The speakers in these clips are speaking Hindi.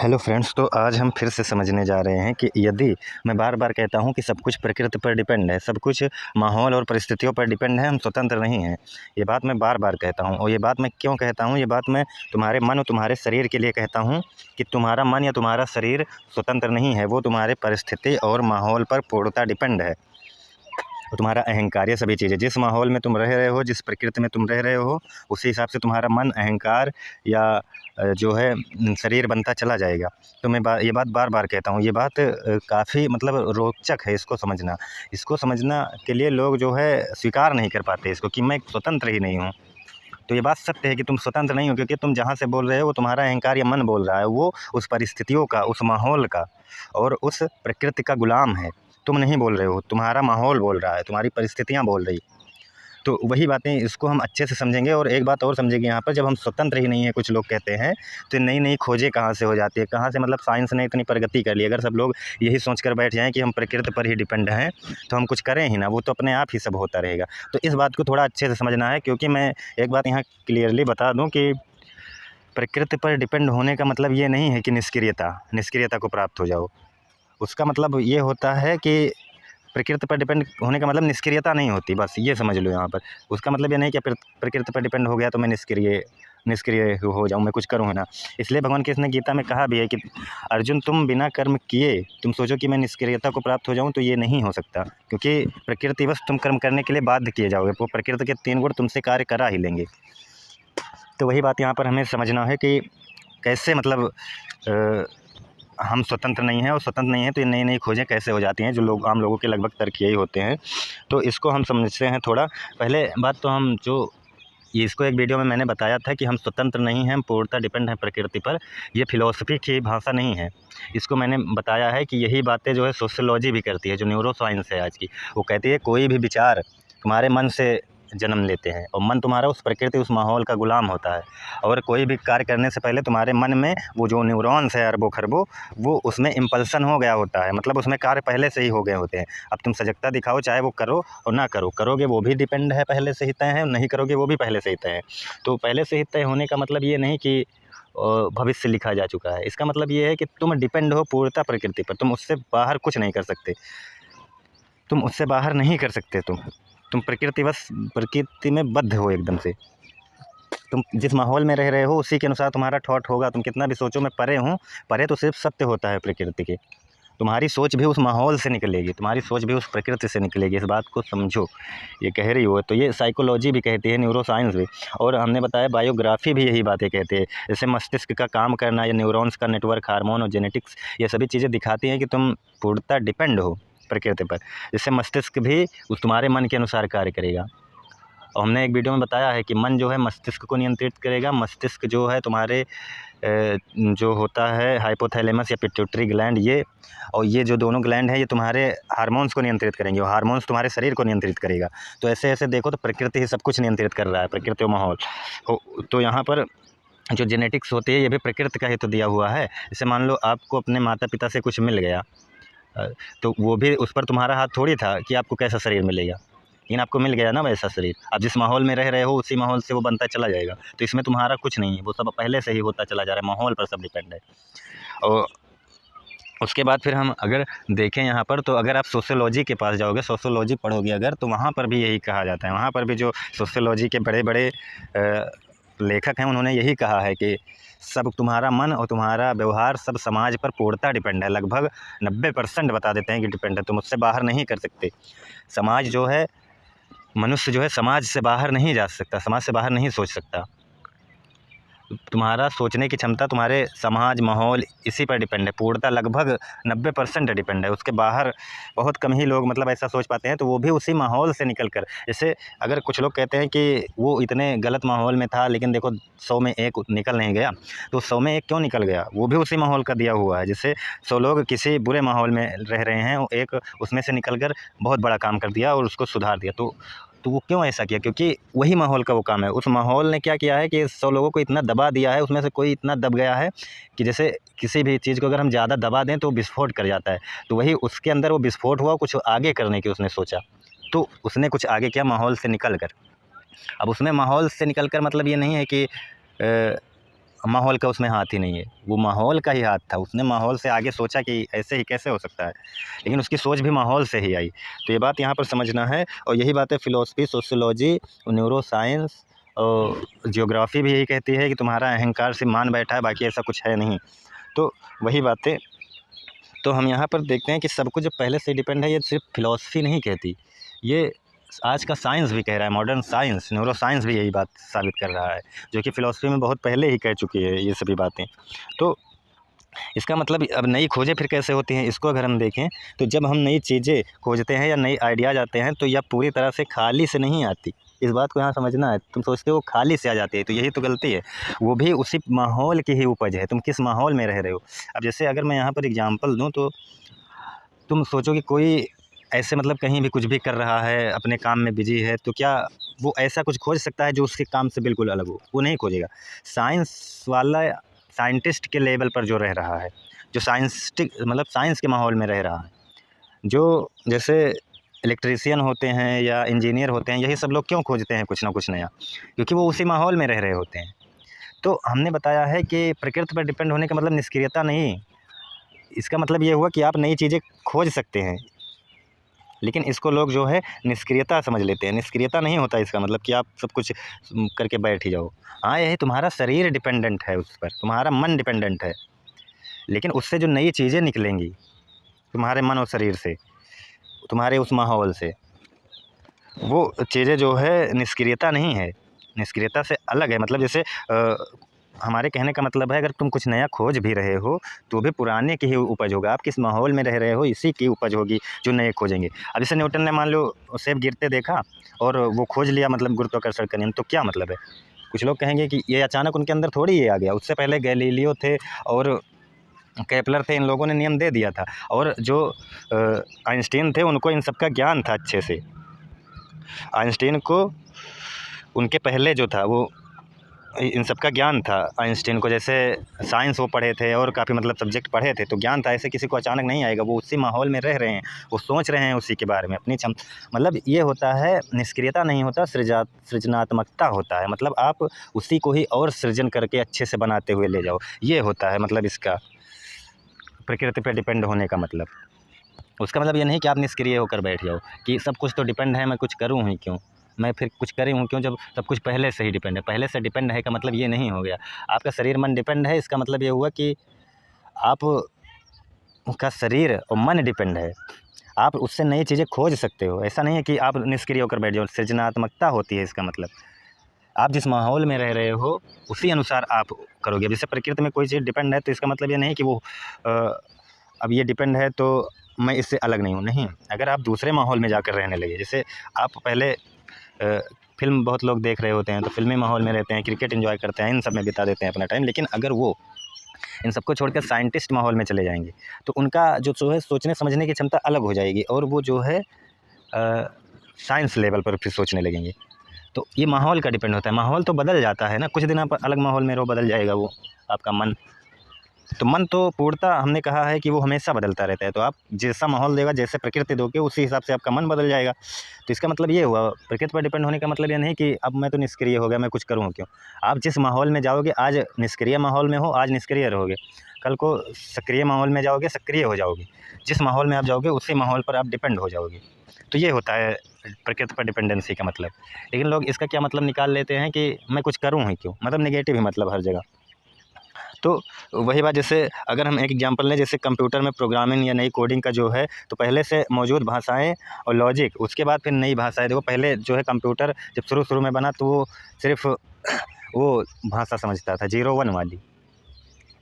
हेलो फ्रेंड्स, तो आज हम फिर से समझने जा रहे हैं कि यदि मैं बार बार कहता हूं कि सब कुछ प्रकृति पर डिपेंड है, सब कुछ माहौल और परिस्थितियों पर डिपेंड है, हम स्वतंत्र नहीं हैं। ये बात मैं बार बार कहता हूं और ये बात मैं क्यों कहता हूं, ये बात मैं तुम्हारे मन और तुम्हारे शरीर के लिए कहता हूं कि तुम्हारा मन या तुम्हारा शरीर स्वतंत्र नहीं है, वो तुम्हारे परिस्थिति और माहौल पर पूर्णतः डिपेंड है। और तुम्हारा अहंकार, ये सभी चीज़ें, जिस माहौल में तुम रह रहे हो, जिस प्रकृति में तुम रह रहे हो, उसी हिसाब से तुम्हारा मन, अहंकार या जो है शरीर बनता चला जाएगा। तो मैं ये बात बार बार कहता हूँ। ये बात काफ़ी मतलब रोचक है, इसको समझना के लिए लोग जो है स्वीकार नहीं कर पाते इसको कि मैं स्वतंत्र ही नहीं हूँ। तो ये बात सत्य है कि तुम स्वतंत्र नहीं हो, क्योंकि तुम जहाँ से बोल रहे हो वो तुम्हारा अहंकार या मन बोल रहा है, वो उस परिस्थितियों का, उस माहौल का और उस प्रकृति का गुलाम है। तुम नहीं बोल रहे हो, तुम्हारा माहौल बोल रहा है, तुम्हारी परिस्थितियाँ बोल रही। तो वही बातें, इसको हम अच्छे से समझेंगे। और एक बात और समझेंगे यहाँ पर, जब हम स्वतंत्र ही नहीं है, कुछ लोग कहते हैं, तो नई नई खोजें कहाँ से हो जाती है, कहाँ से, मतलब साइंस ने इतनी प्रगति कर ली। अगर सब लोग यही सोच कर बैठ जाएँ कि हम प्रकृति पर ही डिपेंड हैं, तो हम कुछ करें ही ना, वो तो अपने आप ही सब होता रहेगा। तो इस बात को थोड़ा अच्छे से समझना है, क्योंकि मैं एक बात यहाँ क्लियरली बता दूँ कि प्रकृति पर डिपेंड होने का मतलब ये नहीं है कि निष्क्रियता को प्राप्त हो जाओ। उसका मतलब ये होता है कि प्रकृति पर डिपेंड होने का मतलब निष्क्रियता नहीं होती, बस ये समझ लो यहाँ पर। उसका मतलब ये नहीं कि प्रकृति पर डिपेंड हो गया तो मैं निष्क्रिय हो जाऊँ, मैं कुछ करूँ, है ना। इसलिए भगवान कृष्ण ने गीता में कहा भी है कि अर्जुन, तुम बिना कर्म किए तुम सोचो कि मैं निष्क्रियता को प्राप्त हो जाऊँ, तो ये नहीं हो सकता, क्योंकि प्रकृतिवश तुम कर्म करने के लिए बाध्य किए जाओगे। वो प्रकृति के 3 गुण तुमसे कार्य करा ही लेंगे। तो वही बात यहाँ पर हमें समझना है कि कैसे, मतलब हम स्वतंत्र नहीं हैं, और स्वतंत्र नहीं हैं तो ये नई नई खोजें कैसे हो जाती हैं, जो लोग, आम लोगों के लगभग तर्क यही होते हैं। तो इसको हम समझते हैं थोड़ा। पहले बात तो हम जो ये, इसको एक वीडियो में मैंने बताया था कि हम स्वतंत्र नहीं हैं, हम पूर्णतः डिपेंड हैं प्रकृति पर। ये फिलॉसफी की भाषा नहीं है। इसको मैंने बताया है कि यही बातें जो है सोशियोलॉजी भी करती है, जो न्यूरो साइंस है आज की। वो कहती है कोई भी विचार तुम्हारे मन से जन्म लेते हैं, और मन तुम्हारा उस प्रकृति, उस माहौल का गुलाम होता है। और कोई भी कार्य करने से पहले तुम्हारे मन में वो जो न्यूरॉन्स है अरबों खरबों, वो उसमें इम्पल्सन हो गया होता है, मतलब उसमें कार्य पहले से ही हो गए होते हैं। अब तुम सजगता दिखाओ, चाहे वो करो और ना करो, करोगे वो भी डिपेंड है, पहले से ही तय है, नहीं करोगे वो भी पहले से ही तय है। तो पहले से ही तय होने का मतलब ये नहीं कि भविष्य लिखा जा चुका है। इसका मतलब ये है कि तुम डिपेंड हो पूर्णतः प्रकृति पर, तुम उससे बाहर कुछ नहीं कर सकते, तुम उससे बाहर नहीं कर सकते। तुम प्रकृति में बद्ध हो एकदम से। तुम जिस माहौल में रह रहे हो उसी के अनुसार तुम्हारा थॉट होगा। तुम कितना भी सोचो मैं परे हूँ, परे तो सिर्फ सत्य होता है प्रकृति के। तुम्हारी सोच भी उस माहौल से निकलेगी, तुम्हारी सोच भी उस प्रकृति से निकलेगी, इस बात को समझो। ये कह रही हो, तो ये साइकोलॉजी भी कहती है, न्यूरो साइंस भी, और हमने बताया बायोग्राफी भी यही बातें कहती है। जैसे मस्तिष्क का काम करना, या न्यूरॉन्स का नेटवर्क, हार्मोन और जेनेटिक्स, ये सभी चीज़ें दिखाती हैं कि तुम पूर्णतः डिपेंड हो प्रकृति पर। जैसे मस्तिष्क भी उस तुम्हारे मन के अनुसार कार्य करेगा। और हमने एक वीडियो में बताया है कि मन जो है मस्तिष्क को नियंत्रित करेगा। मस्तिष्क जो है तुम्हारे जो होता है हाइपोथैलेमस या पिट्यूटरी ग्लैंड, ये और ये जो दोनों ग्लैंड है, ये तुम्हारे हार्मोन्स को नियंत्रित करेंगे, और हार्मोन्स तुम्हारे शरीर को नियंत्रित करेगा। तो ऐसे ऐसे देखो तो प्रकृति ही सब कुछ नियंत्रित कर रहा है, प्रकृति और माहौल। तो यहाँ पर जो जेनेटिक्स होती है, ये भी प्रकृति का ही तो दिया हुआ है। जैसे मान लो आपको अपने माता पिता से कुछ मिल गया, तो वो भी, उस पर तुम्हारा हाथ थोड़ी था कि आपको कैसा शरीर मिलेगा, लेकिन आपको मिल गया ना वैसा शरीर। आप जिस माहौल में रह रहे हो उसी माहौल से वो बनता चला जाएगा। तो इसमें तुम्हारा कुछ नहीं है, वो सब पहले से ही होता चला जा रहा है, माहौल पर सब डिपेंड है। और उसके बाद फिर हम अगर देखें यहाँ पर, तो अगर आप सोशियोलॉजी के पास जाओगे, सोशियोलॉजी पढ़ोगे अगर, तो वहाँ पर भी यही कहा जाता है। वहाँ पर भी जो सोशियोलॉजी के बड़े बड़े लेखक हैं, उन्होंने यही कहा है कि सब तुम्हारा मन और तुम्हारा व्यवहार सब समाज पर पूर्णतः डिपेंड है। लगभग 90% बता देते हैं कि डिपेंड है, तुम उससे बाहर नहीं कर सकते। समाज जो है, मनुष्य जो है समाज से बाहर नहीं जा सकता, समाज से बाहर नहीं सोच सकता। तुम्हारा सोचने की क्षमता तुम्हारे समाज, माहौल, इसी पर डिपेंड है पूर्णतः। लगभग 90% डिपेंड है, उसके बाहर बहुत कम ही लोग मतलब ऐसा सोच पाते हैं, तो वो भी उसी माहौल से निकल कर। जैसे अगर कुछ लोग कहते हैं कि वो इतने गलत माहौल में था, लेकिन देखो 100 में 1 निकल नहीं गया, तो 100 में 1 क्यों निकल गया, वो भी उसी माहौल का दिया हुआ है। जैसे 100 लोग किसी बुरे माहौल में रह रहे हैं, वो एक उसमें से निकल कर बहुत बड़ा काम कर दिया और उसको सुधार दिया। तो वो क्यों ऐसा किया, क्योंकि वही माहौल का वो काम है। उस माहौल ने क्या किया है कि 100 लोगों को इतना दबा दिया है, उसमें से कोई इतना दब गया है कि जैसे किसी भी चीज़ को अगर हम ज़्यादा दबा दें तो विस्फोट कर जाता है। तो वही उसके अंदर वो विस्फोट हुआ, कुछ आगे करने की उसने सोचा, तो उसने कुछ आगे किया माहौल से निकल कर। अब उसमें माहौल से निकल कर मतलब ये नहीं है कि माहौल का उसमें हाथ ही नहीं है, वो माहौल का ही हाथ था। उसने माहौल से आगे सोचा कि ऐसे ही कैसे हो सकता है, लेकिन उसकी सोच भी माहौल से ही आई। तो ये बात यहाँ पर समझना है, और यही बात है फ़िलॉसफ़ी, सोशियोलॉजी, न्यूरो साइंस और जियोग्राफ़ी भी यही कहती है कि तुम्हारा अहंकार सिर्फ़ मान बैठा है, बाकी ऐसा कुछ है नहीं। तो वही बातें, तो हम यहाँ पर देखते हैं कि सब कुछ जो पहले से डिपेंड है, ये सिर्फ फ़िलॉसफ़ी नहीं कहती, ये आज का साइंस भी कह रहा है। मॉडर्न साइंस, न्यूरो साइंस भी यही बात साबित कर रहा है, जो कि फ़िलॉसफ़ी में बहुत पहले ही कह चुकी है ये सभी बातें। तो इसका मतलब अब नई खोजें फिर कैसे होती हैं, इसको अगर हम देखें तो जब हम नई चीज़ें खोजते हैं या नई आइडियाज़ आते हैं, तो यह पूरी तरह से खाली से नहीं आती। इस बात को यहाँ समझना है। तुम सोचते हो खाली से आ जाती है, तो यही तो गलती है। वो भी उसी माहौल की ही उपज है, तुम किस माहौल में रह रहे हो। अब जैसे अगर मैं यहाँ पर एग्ज़ाम्पल दूँ, तो तुम सोचो कि कोई ऐसे मतलब कहीं भी कुछ भी कर रहा है, अपने काम में बिज़ी है, तो क्या वो ऐसा कुछ खोज सकता है जो उसके काम से बिल्कुल अलग हो? वो नहीं खोजेगा। साइंस वाला साइंटिस्ट के लेवल पर जो रह रहा है, जो साइंटिस्टिक मतलब साइंस के माहौल में रह रहा है, जो जैसे इलेक्ट्रीशियन होते हैं या इंजीनियर होते हैं, यही सब लोग क्यों खोजते हैं कुछ ना कुछ नया? क्योंकि वो उसी माहौल में रह रहे होते हैं। तो हमने बताया है कि प्रकृति पर डिपेंड होने का मतलब निष्क्रियता नहीं, इसका मतलब ये हुआ कि आप नई चीज़ें खोज सकते हैं, लेकिन इसको लोग जो है निष्क्रियता समझ लेते हैं। निष्क्रियता नहीं होता इसका मतलब कि आप सब कुछ करके बैठ ही जाओ। हाँ, यही तुम्हारा शरीर डिपेंडेंट है उस पर, तुम्हारा मन डिपेंडेंट है, लेकिन उससे जो नई चीज़ें निकलेंगी तुम्हारे मन और शरीर से, तुम्हारे उस माहौल से, वो चीज़ें जो है निष्क्रियता नहीं है, निष्क्रियता से अलग है। मतलब जैसे हमारे कहने का मतलब है, अगर तुम कुछ नया खोज भी रहे हो, तो भी पुराने की ही उपज होगा। आप किस माहौल में रह रहे हो, इसी की उपज होगी जो नए खोजेंगे। अब जैसे न्यूटन ने मान लो सेब गिरते देखा और वो खोज लिया, मतलब गुरुत्वाकर्षण का नियम, तो क्या मतलब है? कुछ लोग कहेंगे कि ये अचानक उनके अंदर थोड़ी ये आ गया, उससे पहले गैलीलियो थे और केपलर थे, इन लोगों ने नियम दे दिया था। और जो आइंस्टीन थे, उनको इन सब का ज्ञान था अच्छे से। आइंस्टीन को उनके पहले जो था वो इन सब का ज्ञान था आइंस्टीन को, जैसे साइंस वो पढ़े थे और काफ़ी मतलब सब्जेक्ट पढ़े थे, तो ज्ञान था। ऐसे किसी को अचानक नहीं आएगा, वो उसी माहौल में रह रहे हैं, वो सोच रहे हैं उसी के बारे में अपनी मतलब ये होता है, निष्क्रियता नहीं होता, सृजनात्मकता होता है। मतलब आप उसी को ही और सृजन करके अच्छे से बनाते हुए ले जाओ, ये होता है मतलब इसका प्रकृति पर डिपेंड होने का मतलब। उसका मतलब ये नहीं कि आप निष्क्रिय होकर बैठ जाओ कि सब कुछ तो डिपेंड है, मैं कुछ करूँ ही क्यों, मैं फिर कुछ करे हूँ क्यों, जब सब कुछ पहले से ही डिपेंड है। पहले से डिपेंड है का मतलब ये नहीं हो गया। आपका शरीर मन डिपेंड है, इसका मतलब ये हुआ कि आप का शरीर और मन डिपेंड है, आप उससे नई चीज़ें खोज सकते हो। ऐसा नहीं है कि आप निष्क्रिय होकर बैठ जाओ, सृजनात्मकता होती है इसका मतलब। आप जिस माहौल में रह रहे हो उसी अनुसार आप करोगे। जैसे प्रकृति में कोई चीज़ डिपेंड है, तो इसका मतलब ये नहीं कि वो अब ये डिपेंड है तो मैं इससे अलग नहीं हूँ, नहीं। अगर आप दूसरे माहौल में जाकर रहने लगे, जैसे आप पहले फ़िल्म बहुत लोग देख रहे होते हैं, तो फ़िल्मी माहौल में रहते हैं, क्रिकेट एंजॉय करते हैं, इन सब में बिता देते हैं अपना टाइम। लेकिन अगर वो इन सबको छोड़कर साइंटिस्ट माहौल में चले जाएंगे, तो उनका जो है सोचने समझने की क्षमता अलग हो जाएगी, और वो जो है साइंस लेवल पर फिर सोचने लगेंगे। तो ये माहौल का डिपेंड होता है। माहौल तो बदल जाता है ना, कुछ दिन आप अलग माहौल में रहो, बदल जाएगा वो आपका मन। तो मन तो पूर्णतः हमने कहा है कि वो हमेशा बदलता रहता है। तो आप जैसा माहौल देगा, जैसे प्रकृति दोगे, उसी हिसाब से आपका मन बदल जाएगा। तो इसका मतलब ये हुआ, प्रकृति पर डिपेंड होने का मतलब ये नहीं कि अब मैं तो निष्क्रिय हो गया, मैं कुछ करूँ क्यों। आप जिस माहौल में जाओगे, आज निष्क्रिय माहौल में हो, आज निष्क्रिय रहोगे, कल को सक्रिय माहौल में जाओगे, सक्रिय हो जाओगे। जिस माहौल में आप जाओगे उसी माहौल पर आप डिपेंड हो जाओगे। तो ये होता है प्रकृति पर डिपेंडेंसी का मतलब। लेकिन लोग इसका क्या मतलब निकाल लेते हैं कि मैं कुछ करूँ ही क्यों, मतलब नेगेटिव ही मतलब हर जगह। तो वही बात, जैसे अगर हम एक एग्जांपल लें, जैसे कंप्यूटर में प्रोग्रामिंग या नई कोडिंग का जो है, तो पहले से मौजूद भाषाएं और लॉजिक, उसके बाद फिर नई भाषाएं। देखो पहले जो है कंप्यूटर जब शुरू में बना, तो वो सिर्फ वो भाषा समझता था 0-1 वाली,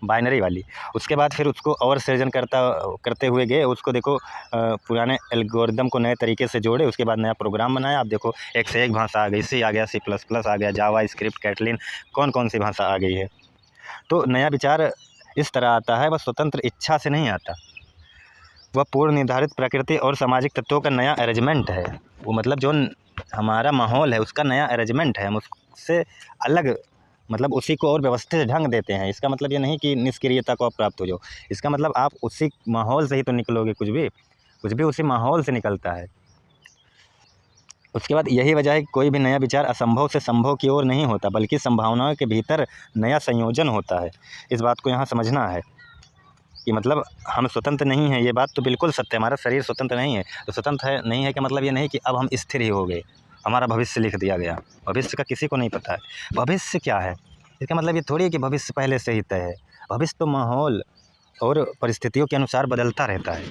बाइनरी वाली। उसके बाद फिर उसको और सृजन करते हुए गए, उसको देखो पुराने एल्गोरिदम को नए तरीके से जोड़े, उसके बाद नया प्रोग्राम बनाया। अब देखो एक से एक भाषा आ गई, सी आ गया, C++ आ गया, जावा स्क्रिप्ट, कैटलिन, कौन सी भाषा आ गई है। तो नया विचार इस तरह आता है, वह स्वतंत्र इच्छा से नहीं आता, वह पूर्व निर्धारित प्रकृति और सामाजिक तत्वों का नया अरेंजमेंट है। वो मतलब जो हमारा माहौल है उसका नया अरेंजमेंट है, हम उससे अलग मतलब उसी को और व्यवस्थित ढंग देते हैं। इसका मतलब ये नहीं कि निष्क्रियता को आप प्राप्त हो जाओ, इसका मतलब आप उसी माहौल से ही तो निकलोगे, कुछ भी उसी माहौल से निकलता है। उसके बाद यही वजह है कि कोई भी नया विचार असंभव से संभव की ओर नहीं होता, बल्कि संभावनाओं के भीतर नया संयोजन होता है। इस बात को यहाँ समझना है कि मतलब हम स्वतंत्र नहीं हैं, ये बात तो बिल्कुल सत्य है। हमारा शरीर स्वतंत्र नहीं है, तो स्वतंत्र है नहीं है कि मतलब ये नहीं कि अब हम स्थिर ही हो गए, हमारा भविष्य लिख दिया गया। भविष्य का किसी को नहीं पता है। भविष्य क्या है, इसका मतलब ये थोड़ी है कि भविष्य पहले से ही तय है। भविष्य तो माहौल और परिस्थितियों के अनुसार बदलता रहता है।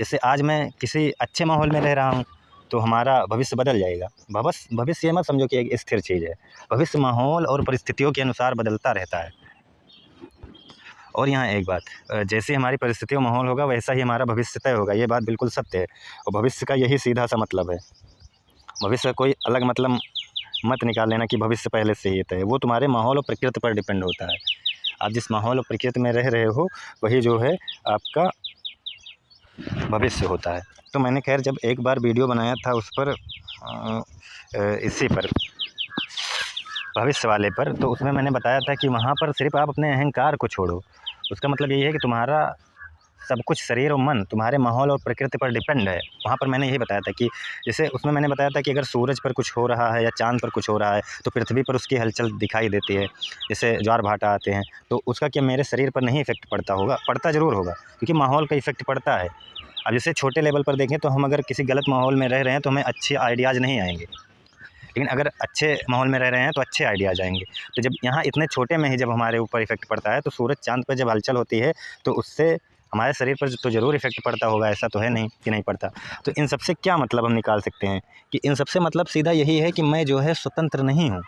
जैसे आज मैं किसी अच्छे माहौल में रह रहा हूँ तो हमारा भविष्य बदल जाएगा। भविष्य ये मत समझो कि एक स्थिर चीज़ है। भविष्य माहौल और परिस्थितियों के अनुसार बदलता रहता है। और यहाँ एक बात, जैसे हमारी परिस्थिति और माहौल होगा वैसा ही हमारा भविष्य तय होगा, ये बात बिल्कुल सत्य है। और भविष्य का यही सीधा सा मतलब है। भविष्य का कोई अलग मतलब मत निकाल लेना कि भविष्य पहले से ही तय है। वो तुम्हारे माहौल और प्रकृति पर डिपेंड होता है। आप जिस माहौल और प्रकृति में रह रहे हो वही जो है आपका भविष्य होता है। तो मैंने खैर जब एक बार वीडियो बनाया था उस पर इसी पर भविष्य वाले पर, तो उसमें मैंने बताया था कि वहाँ पर सिर्फ आप अपने अहंकार को छोड़ो। उसका मतलब यही है कि तुम्हारा सब कुछ शरीर और मन तुम्हारे माहौल और प्रकृति पर डिपेंड है। वहाँ पर मैंने यही बताया था कि जैसे उसमें मैंने बताया था कि अगर सूरज पर कुछ हो रहा है या चाँद पर कुछ हो रहा है तो पृथ्वी पर उसकी हलचल दिखाई देती है। जैसे ज्वार भाटा आते हैं तो उसका क्या मेरे शरीर पर नहीं इफ़ेक्ट पड़ता होगा? पड़ता ज़रूर होगा, क्योंकि माहौल का इफ़ेक्ट पड़ता है। अब जैसे छोटे लेवल पर देखें तो हम अगर किसी गलत माहौल में रह रहे हैं तो हमें अच्छे आइडियाज़ नहीं आएंगे, लेकिन अगर अच्छे माहौल में रह रहे हैं तो अच्छे आइडियाज़ आएंगे। तो जब यहाँ इतने छोटे में ही जब हमारे ऊपर इफ़ेक्ट पड़ता है तो सूरज चाँद पर जब हलचल होती है तो उससे हमारे शरीर पर तो ज़रूर इफ़ेक्ट पड़ता होगा, ऐसा तो है नहीं कि नहीं पड़ता। तो इन सब से क्या मतलब हम निकाल सकते हैं कि इन सब से मतलब सीधा यही है कि मैं जो है स्वतंत्र नहीं हूँ,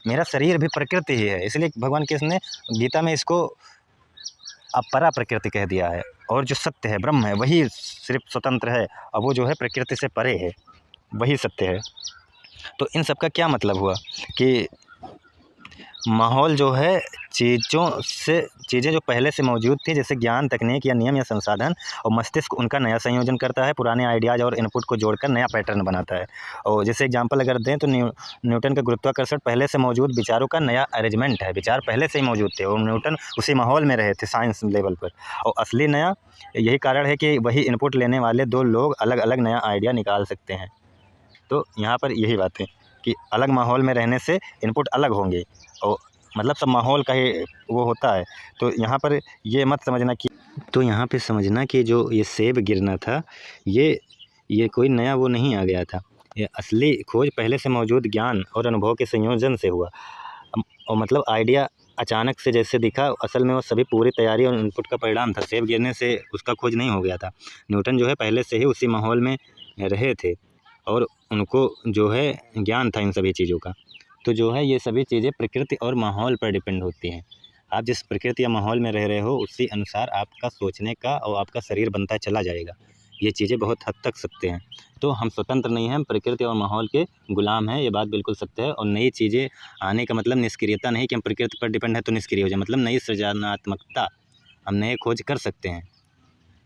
मेरा शरीर भी प्रकृति ही है। इसलिए भगवान कृष्ण ने गीता में इसको अपरा प्रकृति कह दिया है। और जो सत्य है, ब्रह्म है, वही सिर्फ स्वतंत्र है और वो जो है प्रकृति से परे है, वही सत्य है। तो इन सब का क्या मतलब हुआ कि माहौल जो है चीज़ें जो पहले से मौजूद थी, जैसे ज्ञान, तकनीक या नियम या संसाधन, और मस्तिष्क उनका नया संयोजन करता है, पुराने आइडियाज़ और इनपुट को जोड़कर नया पैटर्न बनाता है। और जैसे एग्जांपल अगर दें तो न्यूटन का गुरुत्वाकर्षण पहले से मौजूद विचारों का नया अरेंजमेंट है। विचार पहले से ही मौजूद थे और न्यूटन उसी माहौल में रहे थे साइंस लेवल पर। और असली नया यही कारण है कि वही इनपुट लेने वाले दो लोग अलग अलग नया आइडिया निकाल सकते हैं। तो यहाँ पर यही बात है कि अलग माहौल में रहने से इनपुट अलग होंगे, और मतलब सब माहौल का ही वो होता है। तो यहाँ पर ये मत समझना कि यहाँ पे समझना कि जो ये सेब गिरना था ये कोई नया वो नहीं आ गया था। ये असली खोज पहले से मौजूद ज्ञान और अनुभव के संयोजन से हुआ। और मतलब आइडिया अचानक से जैसे दिखा, असल में वो सभी पूरी तैयारी और इनपुट का परिणाम था। सेब गिरने से उसका खोज नहीं हो गया था। न्यूटन जो है पहले से ही उसी माहौल में रहे थे और उनको जो है ज्ञान था इन सभी चीज़ों का। तो जो है ये सभी चीज़ें प्रकृति और माहौल पर डिपेंड होती हैं। आप जिस प्रकृति या माहौल में रह रहे हो उसी अनुसार आपका सोचने का और आपका शरीर बनता चला जाएगा। ये चीज़ें बहुत हद तक सत्य हैं। तो हम स्वतंत्र नहीं हैं, हम प्रकृति और माहौल के गुलाम हैं, ये बात बिल्कुल सत्य है। और नई चीज़ें आने का मतलब निष्क्रियता नहीं कि हम प्रकृति पर डिपेंड है तो निष्क्रिय हो जाए, मतलब नई सृजनात्मकता, हम नए खोज कर सकते हैं,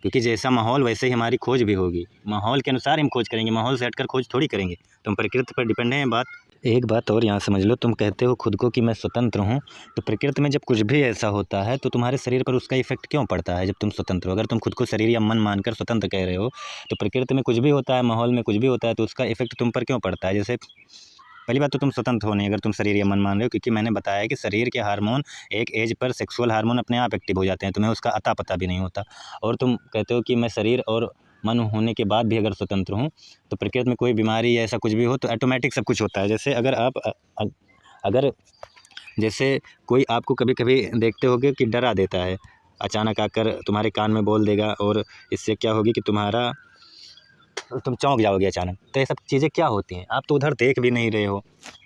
क्योंकि जैसा माहौल वैसे ही हमारी खोज भी होगी। माहौल के अनुसार हम खोज करेंगे, माहौल से हटकर खोज थोड़ी करेंगे। तो हम प्रकृति पर डिपेंड हैं। एक बात और यहाँ समझ लो, तुम कहते हो खुद को कि मैं स्वतंत्र हूँ, तो प्रकृति में जब कुछ भी ऐसा होता है तो तुम्हारे शरीर पर उसका इफेक्ट क्यों पड़ता है जब तुम स्वतंत्र हो? अगर तुम खुद को शरीर या मन मानकर स्वतंत्र कह रहे हो तो प्रकृति में कुछ भी होता है, माहौल में कुछ भी होता है, तो उसका इफेक्ट तुम पर क्यों पड़ता है? जैसे पहली बात तो तुम स्वतंत्र हो नहीं अगर तुम शरीर या मन मान रहे हो, क्योंकि मैंने बताया कि शरीर के हार्मोन एक एज पर सेक्सुअल हार्मोन अपने आप एक्टिव हो जाते हैं, तुम्हें उसका अता पता भी नहीं होता। और तुम कहते हो कि मैं शरीर और मन होने के बाद भी अगर स्वतंत्र हूँ, तो प्रकृति में कोई बीमारी या ऐसा कुछ भी हो तो ऑटोमेटिक सब कुछ होता है। जैसे अगर जैसे कोई आपको कभी कभी देखते होगे कि डरा देता है, अचानक आकर तुम्हारे कान में बोल देगा, और इससे क्या होगी कि तुम चौंक जाओगे अचानक। तो ये सब चीज़ें क्या होती हैं? आप तो उधर देख भी नहीं रहे हो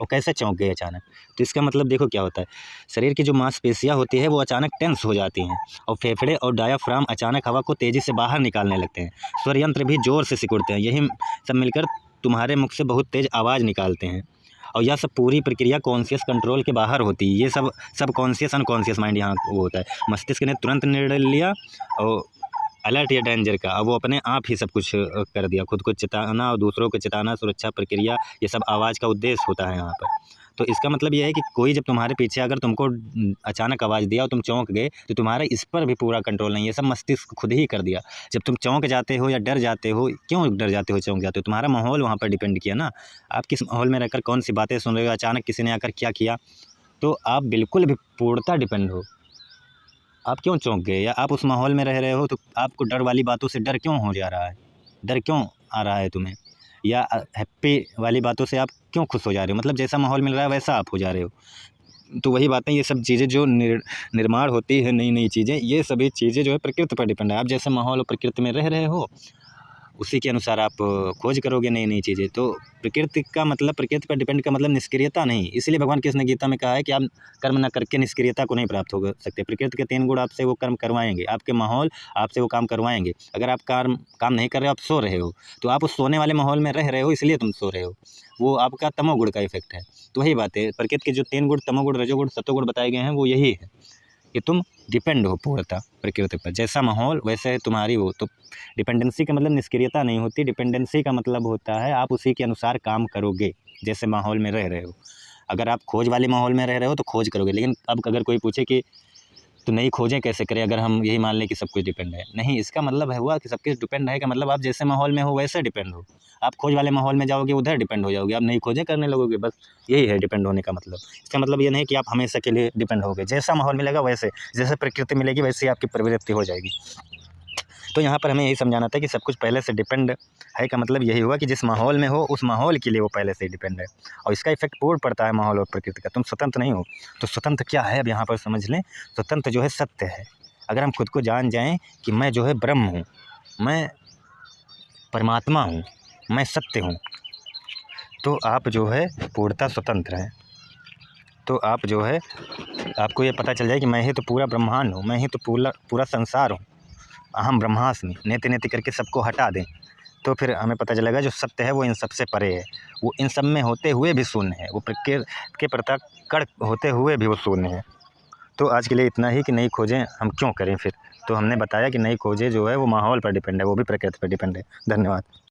और कैसे चौंक गए अचानक? तो इसका मतलब देखो क्या होता है, शरीर की जो मांसपेशियाँ होती है वो अचानक टेंस हो जाती हैं, और फेफड़े और डायाफ्राम अचानक हवा को तेज़ी से बाहर निकालने लगते हैं। स्वर यंत्र भी ज़ोर से सिकुड़ते हैं। यही सब मिलकर तुम्हारे मुख से बहुत तेज़ आवाज़ निकालते हैं। और यह सब पूरी प्रक्रिया कॉन्शियस कंट्रोल के बाहर होती है। ये सब कॉन्शियस अनकॉन्शियस माइंड यहाँ वो होता है। मस्तिष्क ने तुरंत निर्णय लिया और अलर्ट या डेंजर का, अब वो अपने आप ही सब कुछ कर दिया। खुद को चेताना और दूसरों को चेताना, सुरक्षा प्रक्रिया, ये सब आवाज़ का उद्देश्य होता है यहाँ पर। तो इसका मतलब ये है कि कोई जब तुम्हारे पीछे अगर तुमको अचानक आवाज़ दिया और तुम चौंक गए, तो तुम्हारा इस पर भी पूरा कंट्रोल नहीं है, सब मस्तिष्क खुद ही कर दिया। जब तुम चौंक जाते हो या डर जाते हो, क्यों डर जाते हो, चौंक जाते हो, तुम्हारा माहौल वहाँ पर डिपेंड किया ना। आप किस माहौल में रहकर कौन सी बातें सुन रहे हो, अचानक किसी ने आकर क्या किया, तो आप बिल्कुल भी पूर्णतः डिपेंड हो। आप क्यों चौंक गए, या आप उस माहौल में रह रहे हो तो आपको डर वाली बातों से डर क्यों हो जा रहा है, डर क्यों आ रहा है तुम्हें, या हैप्पी वाली बातों से आप क्यों खुश हो जा रहे हो, मतलब जैसा माहौल मिल रहा है वैसा आप हो जा रहे हो। तो वही बातें, ये सब चीज़ें जो निर्माण होती है, नई नई चीज़ें, ये सभी चीज़ें जो है प्रकृति पर डिपेंड है। आप जैसे माहौल और प्रकृति में रह रहे हो, उसी के अनुसार आप खोज करोगे नई नई चीज़ें। तो प्रकृति का मतलब, प्रकृति पर डिपेंड का मतलब निष्क्रियता नहीं। इसलिए भगवान कृष्ण ने गीता में कहा है कि आप कर्म न करके निष्क्रियता को नहीं प्राप्त हो सकते। प्रकृति के 3 गुण आपसे वो कर्म करवाएंगे, आपके माहौल आपसे वो काम करवाएंगे। अगर आप काम नहीं कर रहे हो, आप सो रहे हो, तो आप उस सोने वाले माहौल में रह रहे हो, इसलिए तुम सो रहे हो। वो आपका तमोगुण का इफेक्ट है। तो वही बात है, प्रकृति के जो 3 गुण, तमोगुण, रजोगुण, सत्वगुण बताए गए हैं, वो यही है कि तुम डिपेंड हो पूर्णतः प्रकृति पर। जैसा माहौल वैसे तुम्हारी वो। तो डिपेंडेंसी का मतलब निष्क्रियता नहीं होती, डिपेंडेंसी का मतलब होता है आप उसी के अनुसार काम करोगे जैसे माहौल में रह रहे हो। अगर आप खोज वाले माहौल में रह रहे हो तो खोज करोगे, लेकिन अब अगर कोई पूछे कि तो नई खोजें कैसे करें, अगर हम यही मान लें कि सब कुछ डिपेंड है, नहीं, इसका मतलब है हुआ कि सब कुछ डिपेंड है का मतलब आप जैसे माहौल में हो वैसे डिपेंड हो। आप खोज वाले माहौल में जाओगे, उधर डिपेंड हो जाओगे, आप नई खोजें करने लगोगे, बस यही है डिपेंड होने का मतलब। इसका मतलब ये नहीं कि आप हमेशा के लिए डिपेंड होगे, जैसा माहौल मिलेगा वैसे, जैसे प्रकृति मिलेगी वैसे आपकी प्रवृत्ति हो जाएगी। तो यहाँ पर हमें यही समझाना था कि सब कुछ पहले से डिपेंड है का मतलब यही हुआ कि जिस माहौल में हो उस माहौल के लिए वो पहले से ही डिपेंड है, और इसका इफेक्ट पूर्ण पड़ता है माहौल और प्रकृति का। तुम स्वतंत्र नहीं हो। तो स्वतंत्र क्या है, अब यहाँ पर समझ लें। स्वतंत्र जो है सत्य है। अगर हम खुद को जान जाएं कि मैं जो है ब्रह्म हूँ, मैं परमात्मा हूँ, मैं सत्य हूँ, तो आप जो है पूर्णतः स्वतंत्र हैं। तो आप जो है, आपको ये पता चल जाए कि मैं ही तो पूरा ब्रह्मांड हूँ, मैं ही तो पूरा संसार हूँ। अहम ब्रह्मास्मि, नेति नेति करके सबको हटा दें, तो फिर हमें पता चलेगा जो सत्य है वो इन सब से परे है। वो इन सब में होते हुए भी शून्य है, वो प्रकृति के प्रत्यक्ष होते हुए भी वो शून्य है। तो आज के लिए इतना ही कि नई खोजें हम क्यों करें फिर। तो हमने बताया कि नई खोजें जो है वो माहौल पर डिपेंड है, वो भी प्रकृति पर डिपेंड है। धन्यवाद।